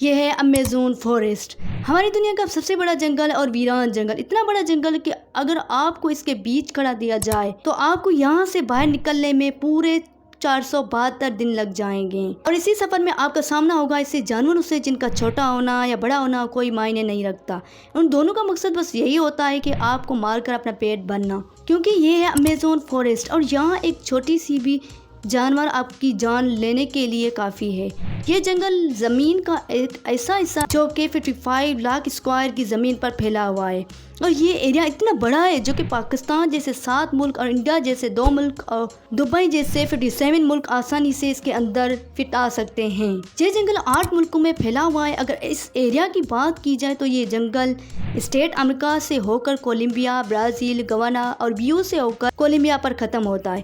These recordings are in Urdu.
یہ ہے امیزون فارسٹ، ہماری دنیا کا سب سے بڑا جنگل اور ویران جنگل، اتنا بڑا جنگل کہ اگر آپ کو اس کے بیچ کھڑا دیا جائے تو آپ کو یہاں سے باہر نکلنے میں پورے 472 دن لگ جائیں گے، اور اسی سفر میں آپ کا سامنا ہوگا ایسے جانوروں سے جن کا چھوٹا ہونا یا بڑا ہونا کوئی معنی نہیں رکھتا۔ ان دونوں کا مقصد بس یہی ہوتا ہے کہ آپ کو مار کر اپنا پیٹ بھرنا، کیونکہ یہ ہے امیزون فارسٹ، اور یہاں ایک چھوٹی سی بھی جانور آپ کی جان لینے کے لیے کافی ہے۔ یہ جنگل زمین کا ایک ایسا حصہ جو کہ 55 لاکھ اسکوائر کی زمین پر پھیلا ہوا ہے، اور یہ ایریا اتنا بڑا ہے جو کہ پاکستان جیسے 7 ملک اور انڈیا جیسے 2 ملک اور دبئی جیسے 57 ملک آسانی سے اس کے اندر فٹ آ سکتے ہیں۔ یہ جنگل 8 ملکوں میں پھیلا ہوا ہے۔ اگر اس ایریا کی بات کی جائے تو یہ جنگل اسٹیٹ امریکہ سے ہو کر کولمبیا، برازیل، گوانا اور بیو سے ہو کر کولمبیا پر ختم ہوتا ہے،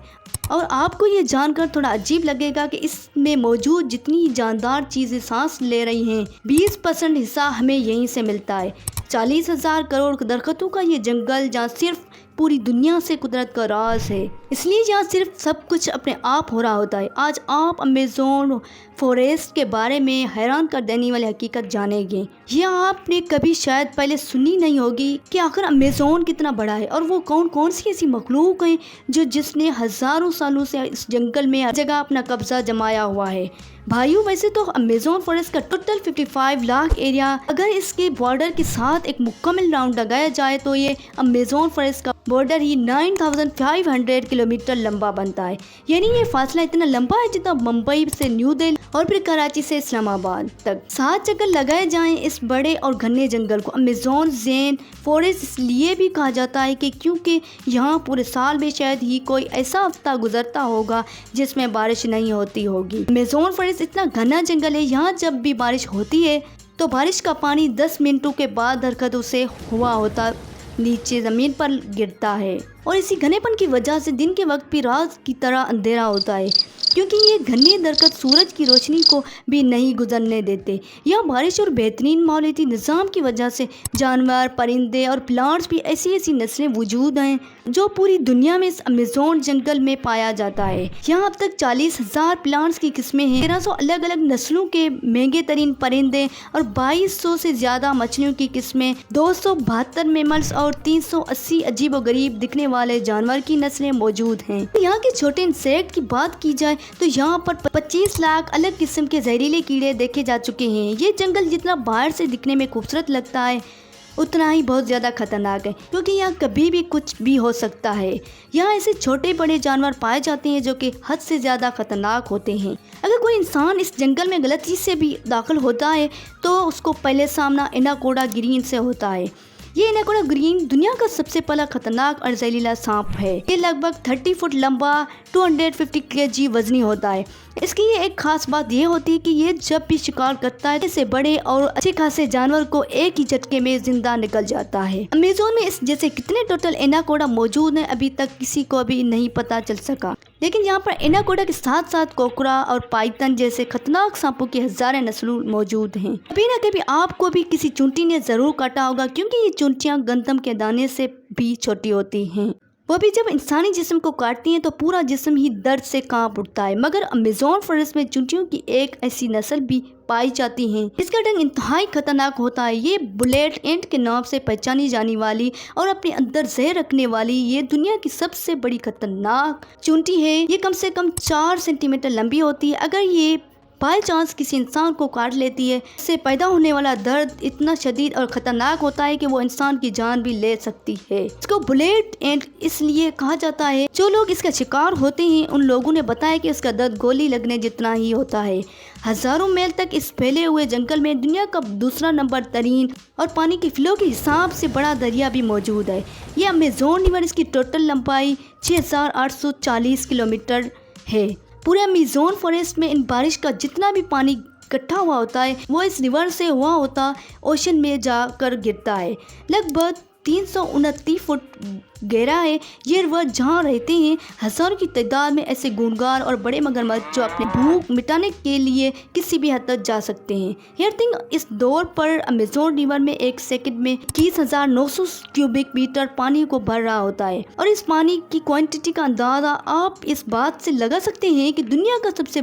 اور آپ کو یہ جان کر تھوڑا عجیب لگے گا کہ اس میں موجود جتنی جاندار چیزیں سانس لے رہی ہیں 20% حصہ ہمیں یہیں سے ملتا ہے۔ 40,000 کروڑ درختوں کا یہ جنگل جہاں صرف پوری دنیا سے قدرت کا راز ہے، اس لیے یہاں صرف سب کچھ اپنے آپ ہو رہا ہوتا ہے۔ آج آپ امیزون فارسٹ کے بارے میں حیران کر دینے والی حقیقت جانیں گے۔ یہ آپ نے کبھی شاید پہلے سنی نہیں ہوگی کہ آخر امیزون کتنا بڑا ہے، اور وہ کون سی ایسی مخلوق ہیں جس نے ہزاروں سالوں سے اس جنگل میں ہر جگہ اپنا قبضہ جمایا ہوا ہے۔ بھائیو، ویسے تو امیزون فارسٹ کا ٹوٹل 55 لاکھ ایریا، اگر اس کے بارڈر کے ساتھ ایک مکمل راؤنڈ لگایا جائے تو یہ امیزون فارسٹ کا بارڈر ہی 9500 کلومیٹر لمبا بنتا ہے۔ یعنی یہ فاصلہ اتنا لمبا ہے جتنا ممبئی سے نیو دہلی اور پھر کراچی سے اسلام آباد تک 7 چکر لگائے جائیں۔ اس بڑے اور گھنے جنگل کو امیزون رین فارسٹ اس لیے بھی کہا جاتا ہے کہ کیونکہ یہاں پورے سال میں شاید ہی کوئی ایسا ہفتہ گزرتا ہوگا جس میں بارش نہیں ہوتی ہوگی۔ امیزون فارسٹ اتنا گھنا جنگل ہے، یہاں جب بھی بارش ہوتی ہے تو بارش کا پانی 10 منٹوں کے بعد درختوں سے ہوا ہوتا نیچے زمین پر گرتا ہے، اور اسی گھنے پن کی وجہ سے دن کے وقت بھی رات کی طرح اندھیرا ہوتا ہے، کیونکہ یہ گھنے درخت سورج کی روشنی کو بھی نہیں گزرنے دیتے۔ یہاں بارش اور بہترین ماحولیاتی نظام کی وجہ سے جانور، پرندے اور پلانٹس بھی ایسی نسلیں وجود ہیں جو پوری دنیا میں اس امیزون جنگل میں پایا جاتا ہے۔ یہاں اب تک 40,000 پلانٹس کی قسمیں ہیں، 1300 الگ الگ نسلوں کے مہنگے ترین پرندے اور 2200 سے زیادہ مچھلیوں کی قسمیں، 272 میملز اور 380 عجیب و غریب دکھنے والے جانور کی نسلیں موجود ہیں۔ یہاں کے چھوٹے انسیکٹ کی بات کی جائے تو یہاں پر 25 لاکھ الگ قسم کے زہریلے کیڑے دیکھے جا چکے ہیں۔ یہ جنگل جتنا باہر سے دکھنے میں خوبصورت لگتا ہے اتنا ہی بہت زیادہ خطرناک ہے، کیونکہ یہاں کبھی بھی کچھ بھی ہو سکتا ہے۔ یہاں ایسے چھوٹے بڑے جانور پائے جاتے ہیں جو کہ حد سے زیادہ خطرناک ہوتے ہیں۔ اگر کوئی انسان اس جنگل میں غلطی سے بھی داخل ہوتا ہے تو اس کو پہلے سامنا ایناکوڈا گرین سے ہوتا ہے۔ یہ ایناکوڈا گرین دنیا کا سب سے پہلا خطرناک اور زہریلا سانپ ہے۔ یہ لگ بھگ 30 فٹ لمبا، 250 kg وزنی ہوتا ہے۔ اس کی ایک خاص بات یہ ہوتی ہے کہ یہ جب بھی شکار کرتا ہے سے بڑے اور اچھے خاصے جانور کو ایک ہی جھٹکے میں زندہ نکل جاتا ہے۔ امیزون میں اس جیسے کتنے ٹوٹل ایناکوڈا موجود ہیں ابھی تک کسی کو بھی نہیں پتا چل سکا، لیکن یہاں پر ایناکوڈا کے ساتھ ساتھ کوکرا اور پائتن جیسے خطرناک سانپوں کی ہزاریں نسلیں موجود ہیں۔ کبھی نہ کبھی آپ کو بھی کسی چونٹی نے ضرور کاٹا ہوگا، کیونکہ یہ چونٹیاں گندم کے دانے سے بھی چھوٹی ہوتی ہیں، وہ بھی جب انسانی جسم کو کاٹتی ہیں تو پورا جسم ہی درد سے کانپ اٹھتا ہے۔ مگر امیزون فارسٹ میں چونٹیوں کی ایک ایسی نسل بھی پائی جاتی ہیں جس کا ڈنگ انتہائی خطرناک ہوتا ہے۔ یہ بلیٹ اینٹ کے نام سے پہچانی جانے والی اور اپنے اندر زہر رکھنے والی یہ دنیا کی سب سے بڑی خطرناک چونٹی ہے۔ یہ کم سے کم 4 سینٹی میٹر لمبی ہوتی ہے۔ اگر یہ بائی چانس کسی انسان کو کاٹ لیتی ہے، اس سے پیدا ہونے والا درد اتنا شدید اور خطرناک ہوتا ہے کہ وہ انسان کی جان بھی لے سکتی ہے۔ اس کو بلیٹ اینٹ اس لیے کہا جاتا ہے، جو لوگ اس کا شکار ہوتے ہیں ان لوگوں نے بتایا کہ اس کا درد گولی لگنے جتنا ہی ہوتا ہے۔ ہزاروں میل تک اس پھیلے ہوئے جنگل میں دنیا کا دوسرا نمبر ترین اور پانی کی فلو کے حساب سے بڑا دریا بھی موجود ہے۔ یہ امیزون ریور، اس کی ٹوٹل لمبائی 6840 کلومیٹر ہے۔ پورے امیزون فارسٹ میں ان بارش کا جتنا بھی پانی اکٹھا ہوا ہوتا ہے وہ اس ریور سے ہوا ہوتا اوشن میں جا کر گرتا ہے۔ لگ بھگ 329 فٹ گہرا ہے۔ یہ رور جہاں رہتے ہیں ہزاروں کی تعداد میں ایسے گونگار اور بڑے مگرمچھ جو اپنی بھوک مٹانے کے لیے کسی بھی حد تک جا سکتے ہیں۔ ہیئرتنگ اس دور پر امیزون ریور میں ایک سیکنڈ میں 21,900 کیوبک میٹر پانی کو بھر رہا ہوتا ہے، اور اس پانی کی کوانٹٹی کا اندازہ آپ اس بات سے لگا سکتے ہیں کہ دنیا کا سب سے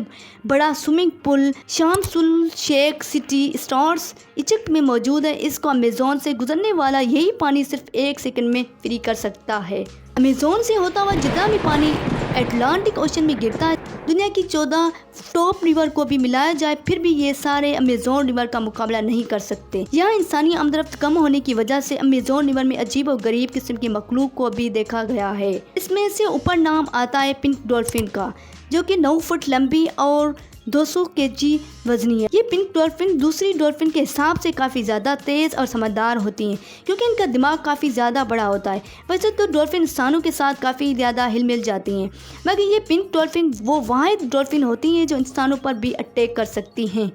بڑا swimming pool Sharm el Sheikh city stars Egypt میں موجود ہے۔ اس کو امیزون سے گزرنے والا یہی پانی صرف ایک سیکنڈ میں فری کر سکتا ہے۔ امیزون سے ہوتا ہوا جتنا بھی پانی اٹلانٹک اوشن میں گرتا ہے، دنیا کی 14 ٹاپ ریور کو بھی ملایا جائے پھر بھی یہ سارے امیزون ریور کا مقابلہ نہیں کر سکتے۔ یہاں انسانی آمدرفت کم ہونے کی وجہ سے امیزون ریور میں عجیب و غریب قسم کی مخلوق کو بھی دیکھا گیا ہے۔ اس میں سے اوپر نام آتا ہے پنک ڈولفن کا، جو کہ 9 فٹ لمبی اور 200 kg وزنی ہے۔ یہ پنک ڈولفن دوسری ڈولفن کے حساب سے کافی زیادہ تیز اور سمجھدار ہوتی ہیں کیونکہ ان کا دماغ کافی زیادہ بڑا ہوتا ہے۔ ویسے تو ڈولفن انسانوں کے ساتھ کافی زیادہ ہل مل جاتی ہیں، مگر یہ پنک ڈولفن وہ واحد ڈولفن ہوتی ہیں جو انسانوں پر بھی اٹیک کر سکتی ہیں۔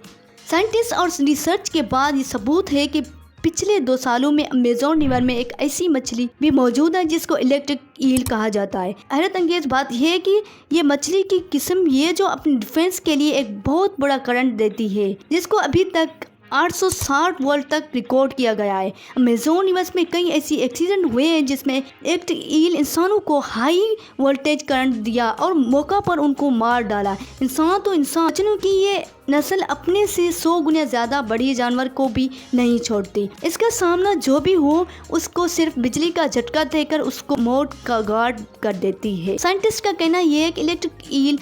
سائنٹسٹ اور ریسرچ کے بعد یہ ثبوت ہے کہ پچھلے 2 سالوں میں امیزون ریور میں ایک ایسی مچھلی بھی موجود ہے جس کو الیکٹرک ایل کہا جاتا ہے۔ حیرت انگیز بات یہ ہے کہ یہ مچھلی کی قسم یہ جو اپنی ڈیفنس کے لیے ایک بہت بڑا کرنٹ دیتی ہے، جس کو ابھی تک 860 وولٹ تک ریکارڈ کیا گیا ہے۔ امیزون ریور میں کئی ایسی ایکسیڈنٹ ہوئے ہیں جس میں الیکٹرک ایل انسانوں کو ہائی وولٹیج کرنٹ دیا اور موقع پر ان کو مار ڈالا۔ انسان تو انسان، مچھلیوں کی یہ نسل اپنے سے 100 گنا زیادہ بڑی جانور کو بھی نہیں چھوڑتی۔ اس کا سامنا جو بھی ہو اس کو صرف بجلی کا جھٹکا دے کر اس کو موت کا گارڈ کر دیتی ہے۔ سائنٹسٹ کا کہنا یہ ہے کہ الیکٹرک ایل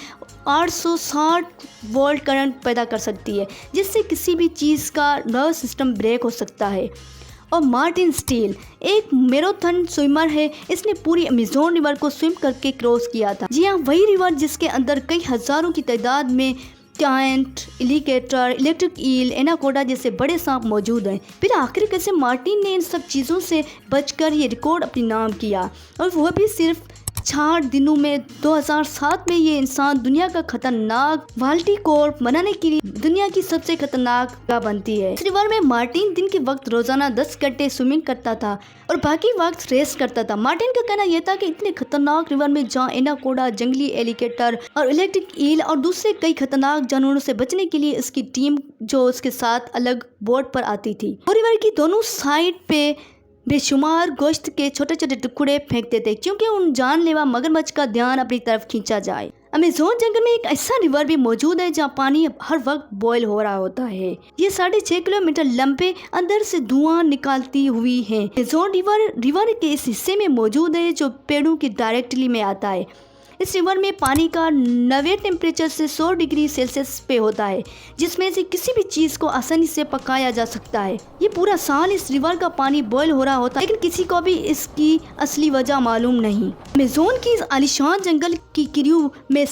860 وولٹ کرنٹ پیدا کر سکتی ہے جس سے کسی بھی چیز کا نروس سسٹم بریک ہو سکتا ہے۔ اور مارٹن اسٹیل ایک میراتھن سوئمر ہے، اس نے پوری امیزون ریور کو سوئم کر کے کراس کیا تھا۔ جی ہاں، وہی ریور جس کے اندر کئی ہزاروں کی تعداد میں جائنٹ الیگیٹر، الیکٹرک ایل، ایناکوڈا جیسے بڑے سانپ موجود ہیں۔ پھر آخر کیسے مارٹن نے ان سب چیزوں سے بچ کر یہ ریکارڈ اپنے نام کیا، اور وہ بھی صرف 60 دنوں میں۔ 2007 میں یہ انسان دنیا کا خطرناک والٹی کورپ بنانے کے لیے دنیا کی سب سے خطرناک جگہ بنتی ہے۔ اس ریور میں مارٹن دن کے وقت روزانہ 10 گھنٹے سوئمنگ کرتا تھا اور باقی وقت ریسٹ کرتا تھا۔ مارٹن کا کہنا یہ تھا کہ اتنے خطرناک ریور میں جہاں ایناکوڈا، جنگلی ایلیگیٹر اور الیکٹرک ایل اور دوسرے کئی خطرناک جانوروں سے بچنے کے لیے اس کی ٹیم جو اس کے ساتھ الگ بوٹ پر آتی تھی، وہ ریور کی دونوں سائڈ پہ بے شمار گوشت کے چھوٹے چھوٹے ٹکڑے پھینکتے تھے کیونکہ ان جان لیوا مگرمچھ کا دھیان اپنی طرف کھینچا جائے۔ امیزون جنگل میں ایک ایسا ریور بھی موجود ہے جہاں پانی ہر وقت بوائل ہو رہا ہوتا ہے۔ یہ 6.5 کلومیٹر لمبے اندر سے دھواں نکالتی ہوئی ہے۔ امیزون ریور کے اس حصے میں موجود ہے جو پیڑوں کی ڈائریکٹلی میں آتا ہے۔ اس ریور میں پانی کا 90 ٹیمپریچر سے 100 ڈگری سیلسیس پہ ہوتا ہے، جس میں سے کسی بھی چیز کو آسانی سے پکایا جا سکتا ہے۔ یہ پورا سال اس ریور کا پانی بوائل ہو رہا ہوتا ہے، لیکن کسی کو بھی اس کی اصلی وجہ معلوم نہیں۔ امیزون کی اس عالیشان جنگل کی کریو میں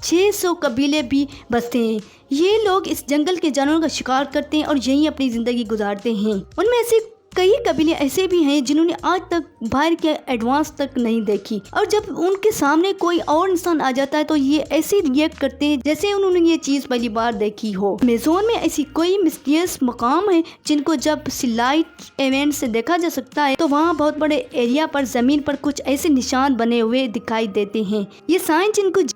600 قبیلے بھی بستے ہیں۔ یہ لوگ اس جنگل کے جانوروں کا شکار کرتے ہیں اور یہیں اپنی زندگی گزارتے ہیں۔ ان میں سے کئی قبیلے ایسے بھی ہیں جنہوں نے آج تک باہر کے ایڈوانس تک نہیں دیکھی، اور جب ان کے سامنے کوئی اور انسان آ جاتا ہے تو یہ ایسے ریئیکٹ کرتے ہیں جیسے انہوں نے یہ چیز پہلی بار دیکھی ہو۔ امیزون میں ایسی کوئی مسٹیریس مقام ہے جن کو جب سیلائٹ ایونٹ سے دیکھا جا سکتا ہے تو وہاں بہت بڑے ایریا پر زمین پر کچھ ایسے نشان بنے ہوئے دکھائی دیتے ہیں۔ یہ سائن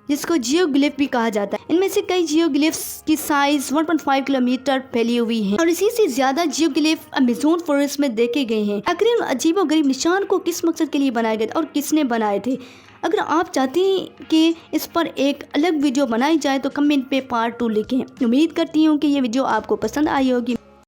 جس کو جیوگلف بھی کہا جاتا ہے، ان میں سے کئی جیوگلفس کی سائز 1.5 کلومیٹر پھیلی ہوئی ہے، اور اسی سے زیادہ جیوگلف امیزون فارسٹ میں دیکھے گئے ہیں۔ آخر ان عجیب و غریب نشان کو کس مقصد کے لیے بنائے گئے اور کس نے بنائے تھے؟ اگر آپ چاہتے ہیں کہ اس پر ایک الگ ویڈیو بنائی جائے تو کمنٹ پہ پارٹ 2 لکھیں۔ امید کرتی ہوں کہ یہ ویڈیو آپ کو پسند آئی ہوگی۔